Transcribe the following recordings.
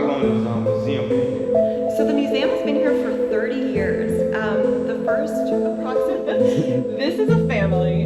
how long has museum been here? So the museum has been here for 30 years. The first approximately, this is a family.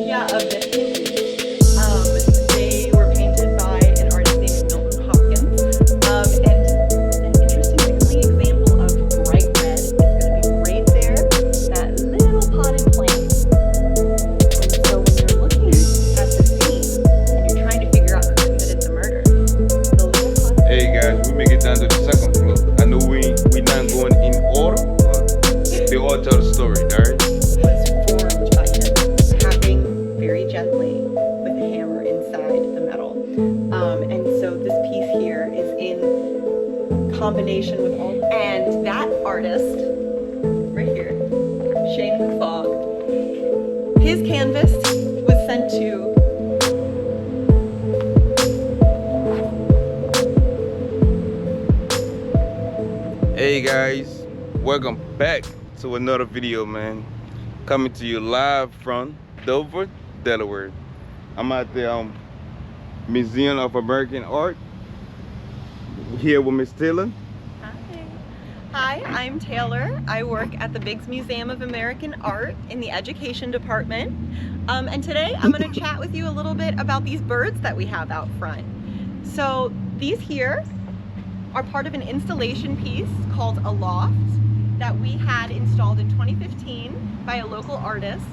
Yeah, of Vietnamese. They were painted by an artist named Milton Hopkins. And an interesting example of bright red is going to be right there, that little potted plant. And so when you're looking at the scene and you're trying to figure out who committed the murder, the little potted Hey guys, we make it down to the second floor. I know we not going in order, but they all tell the story, alright? was formed by him tapping very gently with a hammer inside the metal. And so this piece here is in combination with all, and that artist right here, Shane McFogg, his canvas was sent to Hey guys, welcome back to another video, man. Coming to you live from Dover, Delaware. I'm at the Museum of American Art here with Miss Taylor. Hi, I'm Taylor. I work at the Biggs Museum of American Art in the Education Department. And today I'm going to chat with you a little bit about these birds that we have out front. So these here are part of an installation piece called A Loft that we had installed in 2015 by a local artist.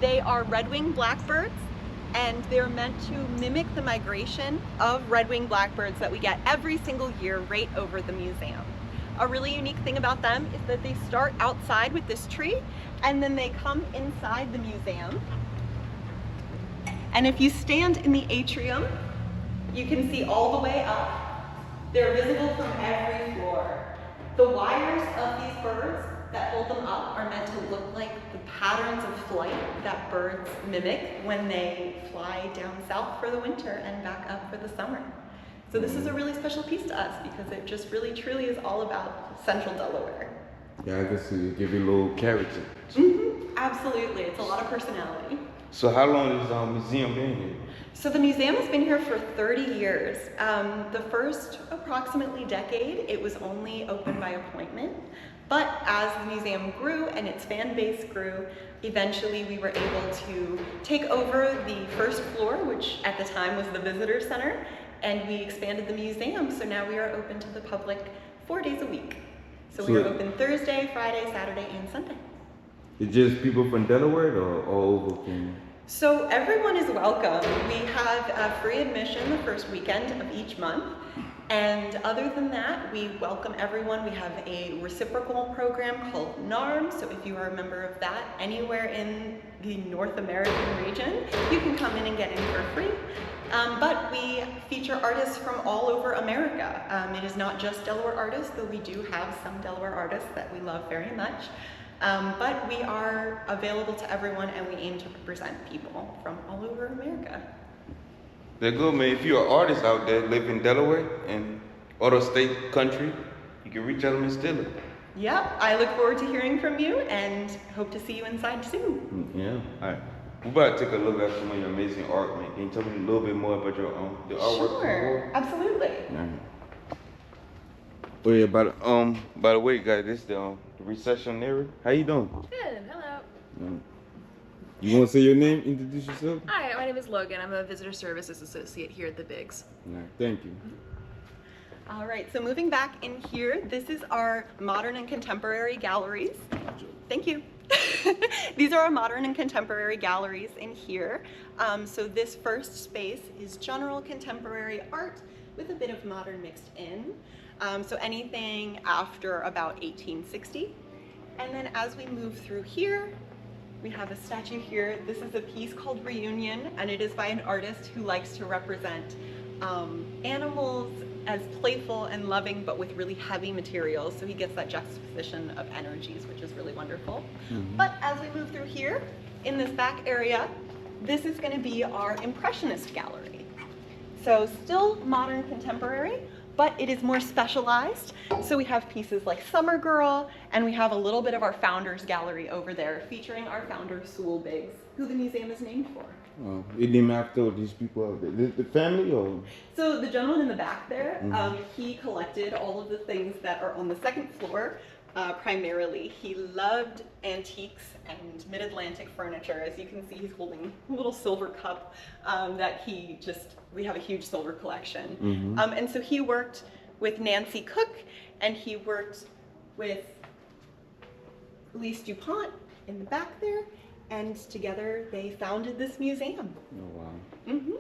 They are red-winged blackbirds, and they're meant to mimic the migration of red-winged blackbirds that we get every single year right over the museum. A really unique thing about them is that they start outside with this tree and then they come inside the museum. And if you stand in the atrium, you can see all the way up. They're visible from every floor. The wires of these birds that hold them up are meant to look like the patterns of flight that birds mimic when they fly down south for the winter and back up for the summer. So this is a really special piece to us because it just really truly is all about Central Delaware. Yeah, I guess you give you a little character. Absolutely, it's a lot of personality. So how long has the museum been here? So the museum has been here for 30 years. The first approximately decade, it was only open by appointment. But as the museum grew and its fan base grew, eventually we were able to take over the first floor, which at the time was the visitor center, and we expanded the museum. So now we are open to the public 4 days a week. So we are open Thursday, Friday, Saturday, and Sunday. It's just people from Delaware or all over from? So everyone is welcome. We have free admission the first weekend of each month. And other than that, we welcome everyone. We have a reciprocal program called NARM. So if you are a member of that anywhere in the North American region, you can come in and get in for free. But we feature artists from all over America. It is not just Delaware artists, though we do have some Delaware artists that we love very much. But we are available to everyone and we aim to represent people from all over America. They're good, man. If you're an artist out there, live in Delaware and other state, country, you can reach out to Miss Taylor. Yeah, I look forward to hearing from you and hope to see you inside soon. Yeah, all right. We're about to take a look at some of your amazing art, man. Can you tell me a little bit more about your the artwork? Sure, absolutely. Oh yeah, by the way, guys, this is the reception area. How you doing? Good, hello. You want to say your name? Introduce yourself. Hi, my name is Logan. I'm a visitor services associate here at the Biggs. All right, thank you. All right, so moving back in here, this is our modern and contemporary galleries. Thank you. These are our modern and contemporary galleries in here. So this first space is general contemporary art with a bit of modern mixed in. So anything after about 1860. And then as we move through here, we have a statue here. This is a piece called Reunion, and it is by an artist who likes to represent animals as playful and loving, but with really heavy materials. So he gets that juxtaposition of energies, which is really wonderful. But as we move through here, in this back area, this is going to be our Impressionist gallery. So still modern contemporary, but it is more specialized. So we have pieces like Summer Girl, and we have a little bit of our Founders Gallery over there featuring our founder, Sewell Biggs, who the museum is named for. It named after these people out there. The family or? So the gentleman in the back there, Mhm. he collected all of the things that are on the second floor. Primarily, he loved antiques and mid-Atlantic furniture. As you can see, he's holding a little silver cup that we have a huge silver collection. Mhm. And so he worked with Nancy Cook, and he worked with Elise DuPont in the back there, and together they founded this museum. Oh wow. Mm-hmm.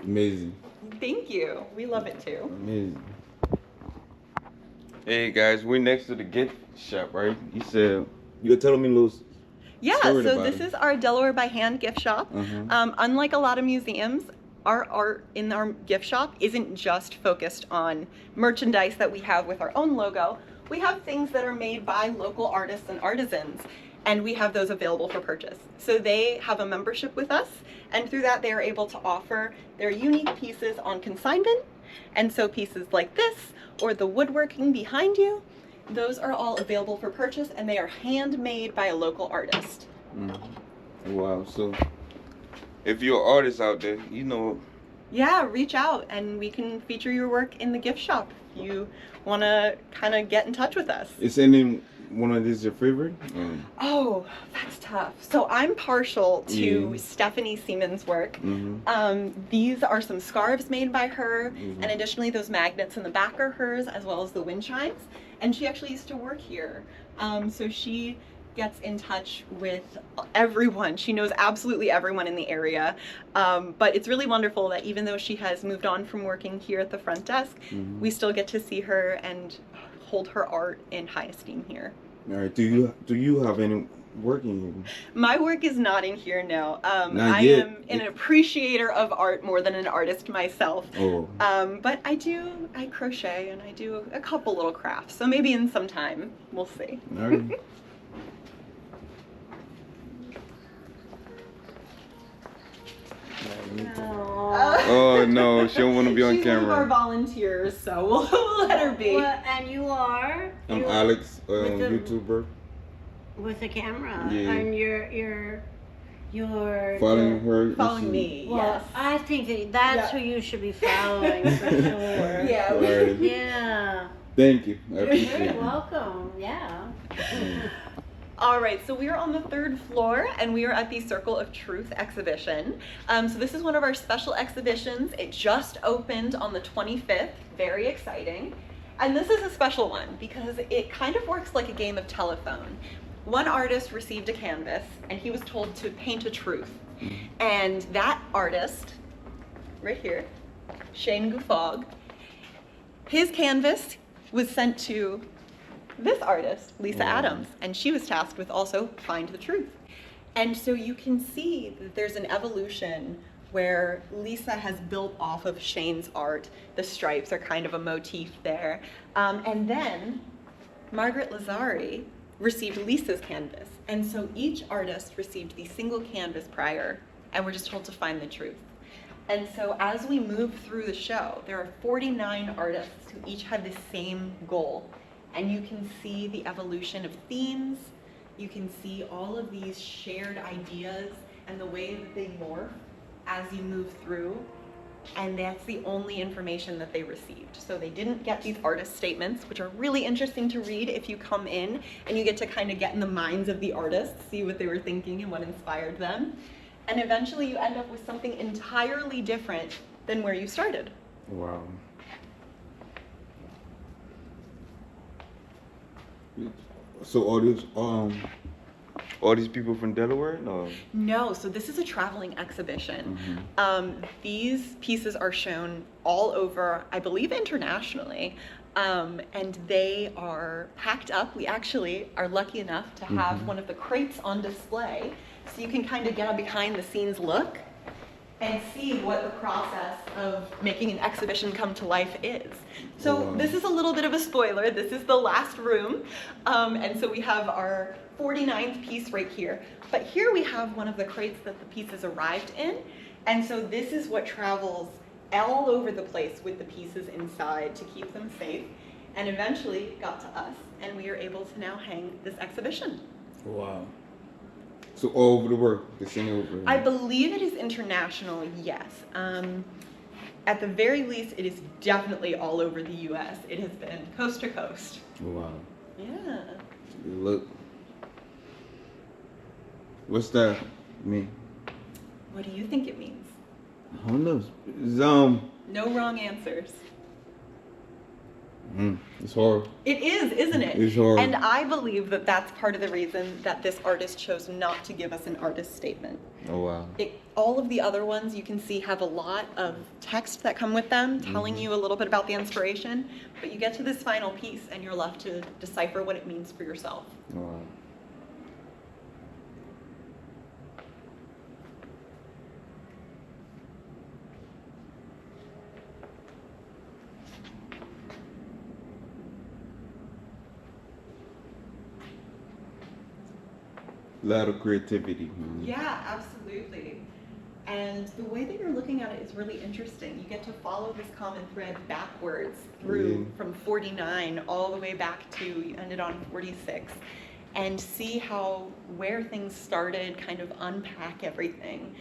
Amazing. Thank you. We love it too. Amazing. Hey guys, we're next to the gift shop, right? You said you were telling me a little Yeah, story so about this it. is our Delaware by Hand gift shop. Uh-huh. Unlike a lot of museums, our art in our gift shop isn't just focused on merchandise that we have with our own logo. We have things that are made by local artists and artisans, and we have those available for purchase. So they have a membership with us, and through that they are able to offer their unique pieces on consignment. And so pieces like this, or the woodworking behind you, those are all available for purchase, and they are handmade by a local artist. Wow. So if you're an artist out there, you know. Yeah, reach out and we can feature your work in the gift shop if you want to kind of get in touch with us. Is any one of these your favorite? Oh, that's tough. So I'm partial to Yeah. Stephanie Seaman's work. Mm-hmm. These are some scarves made by her, Mhm. and additionally those magnets in the back are hers, as well as the wind chimes. And she actually used to work here. So she gets in touch with everyone. She knows absolutely everyone in the area. But it's really wonderful that even though she has moved on from working here at the front desk, Mhm. we still get to see her and hold her art in high esteem here. All right. Do you have any working here? My work is not in here now. Not I yet. am an appreciator of art more than an artist myself. Oh. But I crochet and I do a couple little crafts. So maybe in some time, we'll see. All right. Oh no, she don't want to be on She's one of our camera. volunteers, so we'll let her be. Well, and you are? I'm You're Alex, with the- YouTuber. With the camera. Yeah. And you're Following her. Following me, Well, yes. I think that's Yeah. who you should be following for sure. Yeah. All right. Yeah. Thank you. I appreciate You're it. welcome. Yeah. All right, so we are on the third floor and we are at the Circle of Truth exhibition. So this is one of our special exhibitions. It just opened on the 25th, very exciting. And this is a special one because it kind of works like a game of telephone. One artist received a canvas and he was told to paint a truth. And that artist, right here, Shane Guffog, his canvas was sent to this artist, Lisa Wow. Adams, and she was tasked with also find the truth. And so you can see that there's an evolution where Lisa has built off of Shane's art. The stripes are kind of a motif there. And then Margaret Lazari received Lisa's canvas. And so each artist received the single canvas prior, and we're just told to find the truth. And so as we move through the show, there are 49 artists who each had the same goal. And you can see the evolution of themes. You can see all of these shared ideas and the way that they morph as you move through. And that's the only information that they received. So they didn't get these artist statements, which are really interesting to read if you come in and you get to kind of get in the minds of the artists, see what they were thinking and what inspired them. And eventually you end up with something entirely different than where you started. Wow. So all these people from Delaware? No. No, so this is a traveling exhibition. Mhm. These pieces are shown all over, I believe internationally, and they are packed up. We actually are lucky enough to have Mhm. one of the crates on display, so you can kind of get a behind the scenes look and see what the process of making an exhibition come to life is. So Wow. this is a little bit of a spoiler. This is the last room. And so we have our 49th piece right here. But here we have one of the crates that the pieces arrived in. And so this is what travels all over the place with the pieces inside to keep them safe. and eventually it got to us, and we are able to now hang this exhibition. Wow. So all over the world, they're sending over. I believe it is international, yes. At the very least, it is definitely all over the U.S. It has been coast to coast. Wow. Yeah. Look. What's that mean? What do you think it means? I don't know. It's, No wrong answers. it's hard. It is, isn't it? It's hard. And I believe that that's part of the reason that this artist chose not to give us an artist statement. Oh wow. All of the other ones you can see have a lot of text that come with them, telling you a little bit about the inspiration, but you get to this final piece and you're left to decipher what it means for yourself. Oh, wow. A lot of creativity. Yeah, absolutely. And the way that you're looking at it is really interesting. You get to follow this common thread backwards through from 49 all the way back to, you ended on 46, and see where things started, kind of unpack everything.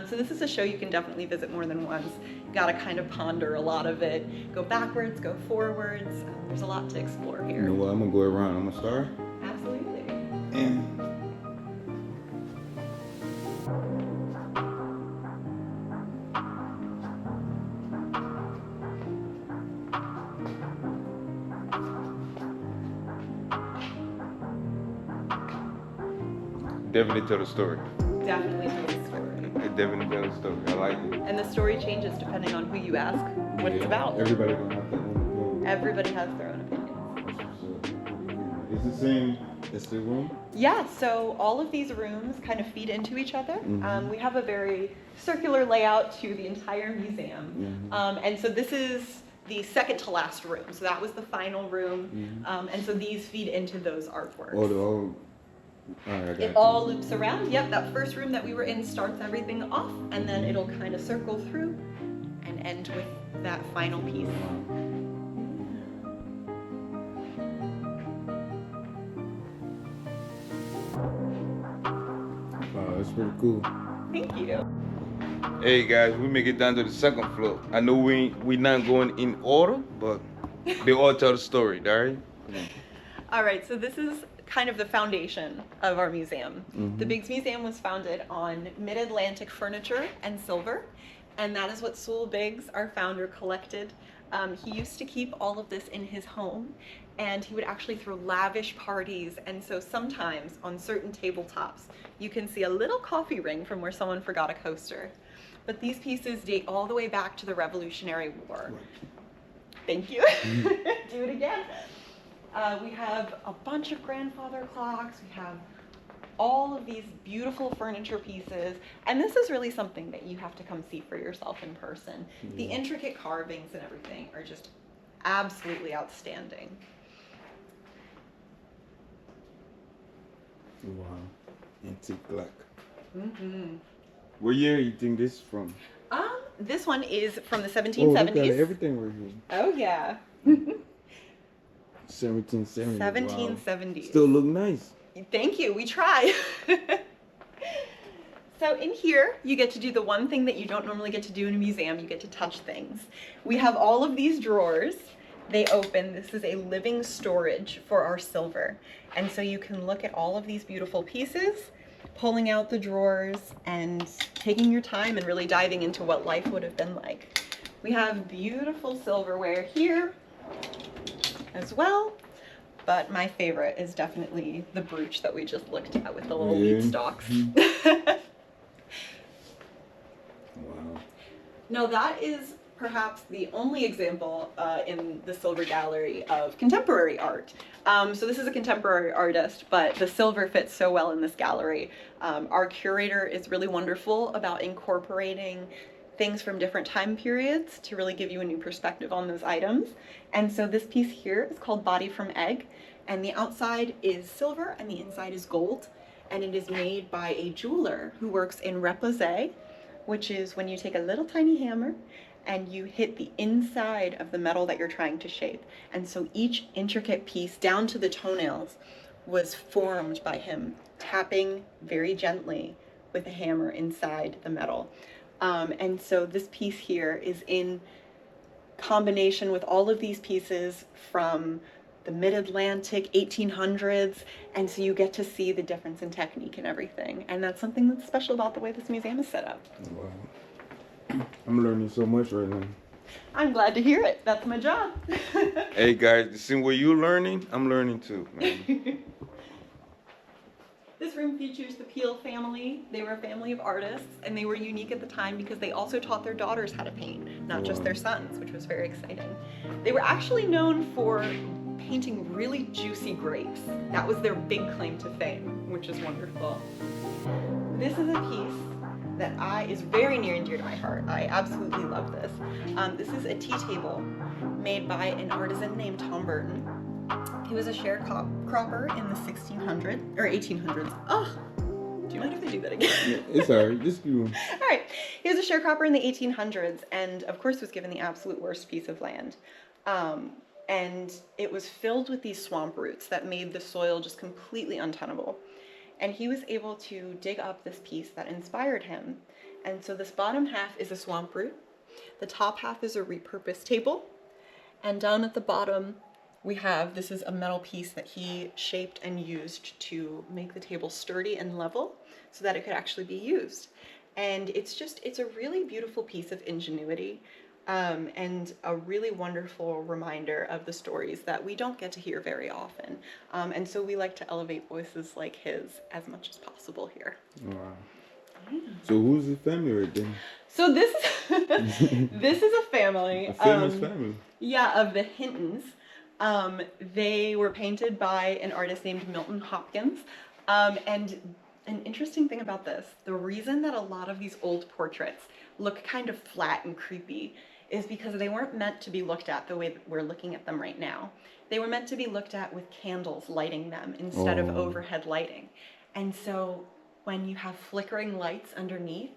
So this is a show you can definitely visit more than once. You gotta kind of ponder a lot of it. Go backwards, go forwards. There's a lot to explore here. You know what? I'm gonna go around. I'm gonna start. Absolutely. And definitely tell the story. Definitely tell the story. It definitely tell the story. I like it. And the story changes depending on who you ask what it's about. Everybody gonna have their own opinion. Everybody has their own opinions. It's the same as the room? Yeah, so all of these rooms kind of feed into each other. Mhm. We have a very circular layout to the entire museum. And so this is the second to last room. So that was the final room. And so these feed into those artworks. All right, I got It you. all loops around. Yep, that first room that we were in starts everything off, and then it'll kind of circle through and end with that final piece. Wow, that's pretty cool. Thank you. Hey guys, we make it down to the second floor. I know we not going in order, but they all tell the story, alright? All right, so this is kind of the foundation of our museum. The Biggs Museum was founded on mid-Atlantic furniture and silver, and that is what Sewell Biggs, our founder, collected. He used to keep all of this in his home, and he would actually throw lavish parties, and so sometimes on certain tabletops you can see a little coffee ring from where someone forgot a coaster. But these pieces date all the way back to the Revolutionary War. Thank you. Do it again. We have a bunch of grandfather clocks. We have all of these beautiful furniture pieces. And this is really something that you have to come see for yourself in person. The intricate carvings and everything are just absolutely outstanding. Wow. Antique black. What year you think this is from? This one is from the Oh, 1770s. look at it. Everything right here. Oh, yeah. 1770. 1770s. Wow. Still look nice. Thank you, we try. So in here, you get to do the one thing that you don't normally get to do in a museum. You get to touch things. We have all of these drawers. They open. This is a living storage for our silver. And so you can look at all of these beautiful pieces, pulling out the drawers and taking your time and really diving into what life would have been like. We have beautiful silverware here as well. But my favorite is definitely the brooch that we just looked at with the little wheat stalks. Wow. No, that is perhaps the only example in the Silver Gallery of contemporary art. So this is a contemporary artist, but the silver fits so well in this gallery. Our curator is really wonderful about incorporating things from different time periods to really give you a new perspective on those items. And so this piece here is called Body from Egg, and the outside is silver and the inside is gold, and it is made by a jeweler who works in repoussé, which is when you take a little tiny hammer and you hit the inside of the metal that you're trying to shape. And so each intricate piece, down to the toenails, was formed by him tapping very gently with a hammer inside the metal. And so this piece here is in combination with all of these pieces from the mid-Atlantic 1800s, and so you get to see the difference in technique and everything. And that's something that's special about the way this museum is set up. Wow. I'm learning so much right now. I'm glad to hear it. That's my job. Hey guys, the same way you're learning, I'm learning too, man. This room features the Peel family. They were a family of artists, and they were unique at the time because they also taught their daughters how to paint, not just their sons, which was very exciting. They were actually known for painting really juicy grapes. That was their big claim to fame, which is wonderful. This is a piece that is very near and dear to my heart. I absolutely love this. This is a tea table made by an artisan named Tom Burton. He was a sharecropper in the 1600s, or 1800s. Oh, do you mind if I do that again? Yeah, it's alright, just do it. All right, he was a sharecropper in the 1800s, and of course was given the absolute worst piece of land. And it was filled with these swamp roots that made the soil just completely untenable. And he was able to dig up this piece that inspired him. And so this bottom half is a swamp root. The top half is a repurposed table. And down at the bottom, this is a metal piece that he shaped and used to make the table sturdy and level so that it could actually be used. And it's a really beautiful piece of ingenuity. And a really wonderful reminder of the stories that we don't get to hear very often. And so we like to elevate voices like his as much as possible here. Wow. Yeah. So who's the family right there? So this is a family. A famous family. Yeah, of the Hintons. They were painted by an artist named Milton Hopkins. And an interesting thing about this, the reason that a lot of these old portraits look kind of flat and creepy is because they weren't meant to be looked at the way that we're looking at them right now. They were meant to be looked at with candles lighting them instead of overhead lighting. And so when you have flickering lights underneath,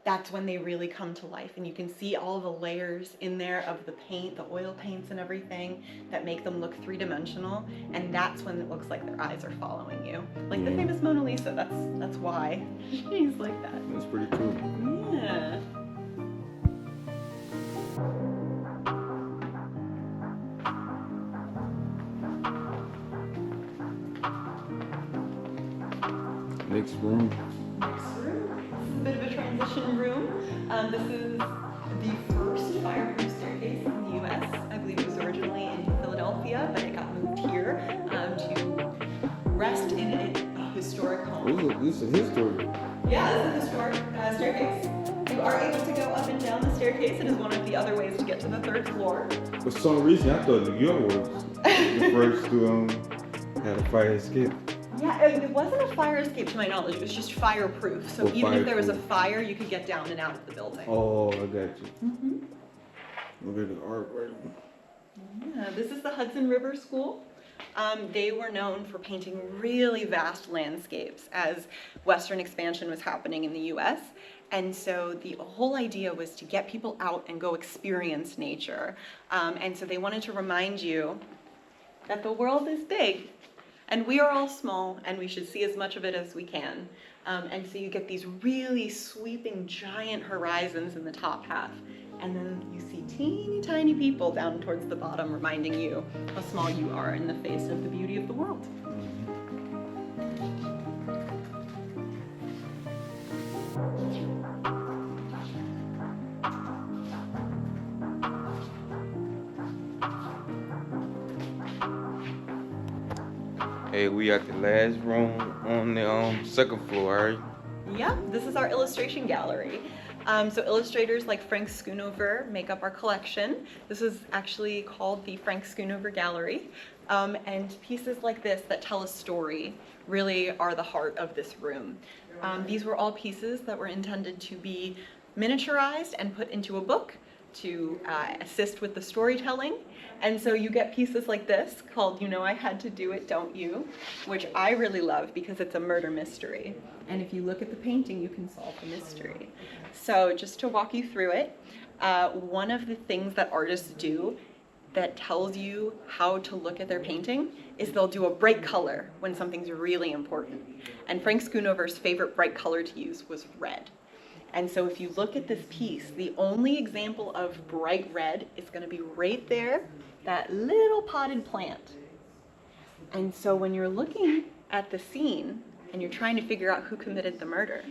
that's when they really come to life. And you can see all the layers in there of the paint, the oil paints and everything that make them look three-dimensional. And that's when it looks like their eyes are following you. Like the famous Mona Lisa, that's why she's like that. That's pretty cool. Yeah. Next room. A bit of a transition room. This is the first fireproof staircase in the U.S. I believe it was originally in Philadelphia, but it got moved here to rest in a historic home. This is history. Yeah, this is a historic staircase. You are able to go up and down the staircase. It is one of the other ways to get to the third floor. For some reason, I thought New York was the first to have a fire escape. Yeah, it wasn't a fire escape to my knowledge. It was just fireproof. So even if there was a fire, you could get down and out of the building. Oh, I got you. Mm-hmm. Look at the art right. Yeah, this is the Hudson River School. They were known for painting really vast landscapes as Western expansion was happening in the U.S. And so the whole idea was to get people out and go experience nature. And so they wanted to remind you that the world is big. And we are all small, and we should see as much of it as we can. And so you get these really sweeping, giant horizons in the top half. And then you see teeny tiny people down towards the bottom, reminding you how small you are in the face of the beauty of the world. Hey, we at the last room on the second floor, right? Yeah, this is our illustration gallery. So illustrators like Frank Schoonover make up our collection. This is actually called the Frank Schoonover Gallery. And pieces like this that tell a story really are the heart of this room. These were all pieces that were intended to be miniaturized and put into a book to assist with the storytelling. And so you get pieces like this called You Know I Had to Do It, Don't You? Which I really love because it's a murder mystery. And if you look at the painting, you can solve the mystery. So just to walk you through it, one of the things that artists do that tells you how to look at their painting is they'll do a bright color when something's really important. And Frank Schoonover's favorite bright color to use was red. And so if you look at this piece, the only example of bright red is going to be right there, that little potted plant. And so when you're looking at the scene and you're trying to figure out who committed the murder,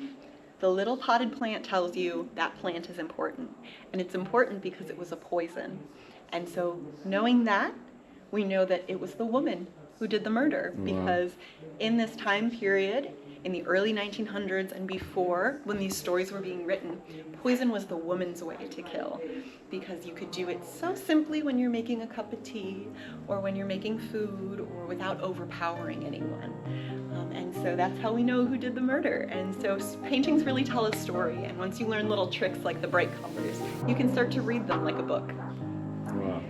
the little potted plant tells you that plant is important. And it's important because it was a poison. And so knowing that, we know that it was the woman who did the murder, because in this time period, in the early 1900s and before, when these stories were being written, poison was the woman's way to kill, because you could do it so simply when you're making a cup of tea or when you're making food or without overpowering anyone. And so that's how we know who did the murder. And so paintings really tell a story, and once you learn little tricks like the bright colors, you can start to read them like a book. Wow.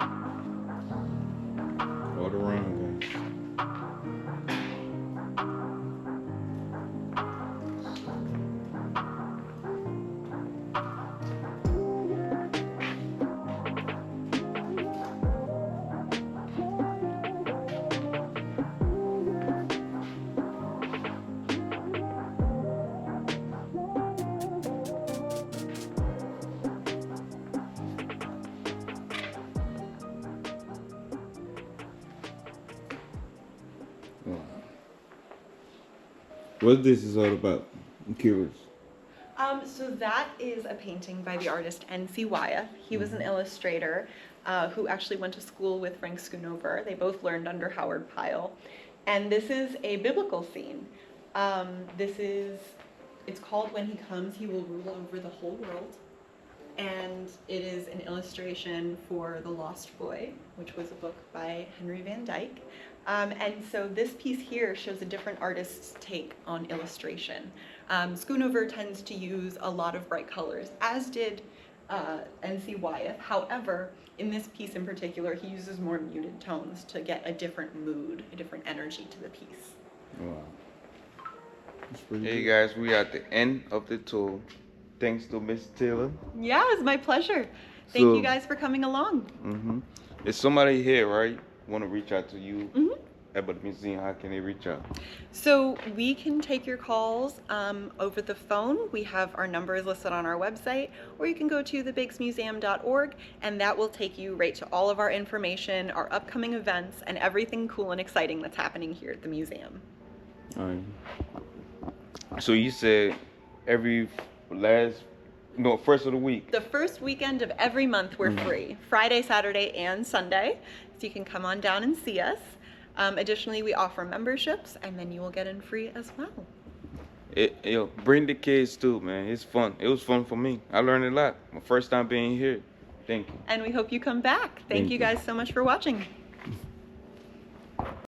All around, guys. What this is all about? I'm curious. So that is a painting by the artist N.C. Wyeth. He was an illustrator who actually went to school with Frank Schoonover. They both learned under Howard Pyle. And this is a biblical scene. It's called When He Comes, He Will Rule Over the Whole World. And it is an illustration for The Lost Boy, which was a book by Henry Van Dyke. And so this piece here shows a different artist's take on illustration. Schoonover tends to use a lot of bright colors, as did N.C. Wyeth. However, in this piece in particular, he uses more muted tones to get a different mood, a different energy to the piece. Wow. Hey guys, we are at the end of the tour. Thanks to Miss Taylor. Yeah, it's my pleasure. Thank you guys for coming along. If somebody here, right, want to reach out to you about the museum, how can they reach out? So we can take your calls over the phone. We have our numbers listed on our website, or you can go to thebigsmuseum.org, and that will take you right to all of our information, our upcoming events, and everything cool and exciting that's happening here at the museum. All right. So you said first of the week. The first weekend of every month we're free, Friday, Saturday, and Sunday. So you can come on down and see us. Additionally, we offer memberships, and then you will get in free as well. Bring the kids too, man. It's fun. It was fun for me. I learned a lot. My first time being here. Thank you. And we hope you come back. Thank you guys so much for watching.